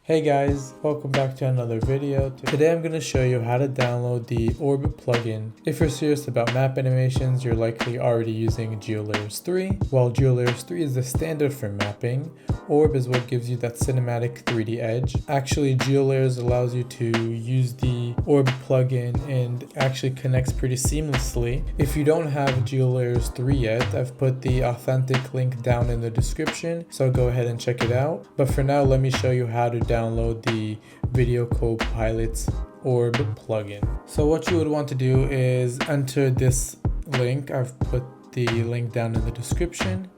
Hey guys, welcome back to another video. Today I'm going to show you how to download the Orb plugin. If you're serious about map animations, you're likely already using GeoLayers 3. While GeoLayers 3 is the standard for mapping, Orb is what gives you that cinematic 3D edge. Actually, GeoLayers allows you to use the Orb plugin and actually connects pretty seamlessly. If you don't have GeoLayers 3 yet, I've put the authentic link down in the description, so go ahead and check it out. But for now, let me show you how to download the Video Copilot's Orb plugin. So what you would want to do is enter this link. I've put the link down in the description,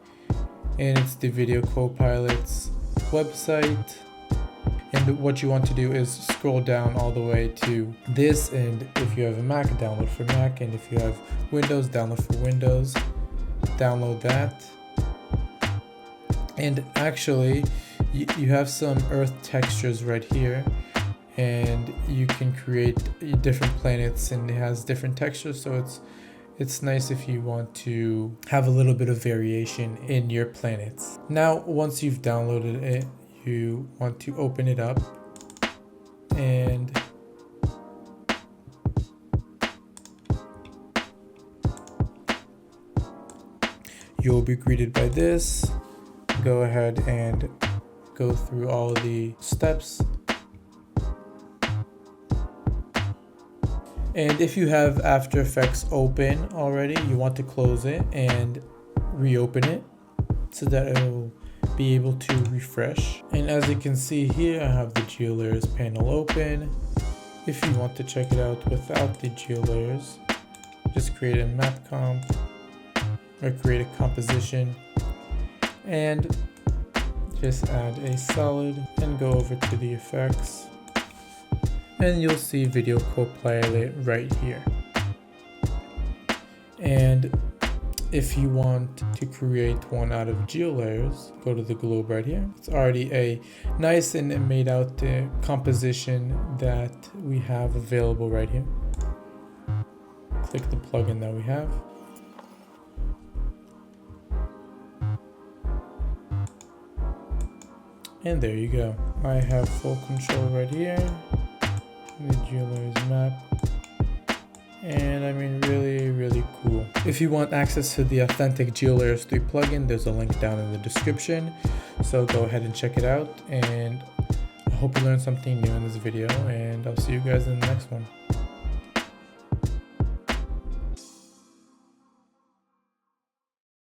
and it's the Video Copilot's website. And what you want to do is scroll down all the way to this, and if you have a Mac, download for Mac, and if you have Windows, download for Windows. Download that. And actually, you have some earth textures right here, and you can create different planets, and it has different textures, so it's nice if you want to have a little bit of variation in your planets. Now, once you've downloaded it, you want to open it up, and you'll be greeted by this. Go ahead and go through all the steps. And if you have After Effects open already, you want to close it and reopen it so that it will be able to refresh. And as you can see here, I have the GeoLayers panel open. If you want to check it out without the GeoLayers, just create a map comp or create a composition and just add a solid and go over to the effects, and you'll see Video Copilot right here. And if you want to create one out of GeoLayers, go to the globe right here. It's already a nice and made out composition that we have available right here. Click the plugin that we have. And there you go. I have full control right here, the GeoLayers map, and I mean really cool. If you want access to the authentic GeoLayers 3 plugin, there's a link down in the description, so go ahead and check it out. And I hope you learned something new in this video, and I'll see you guys in the next one.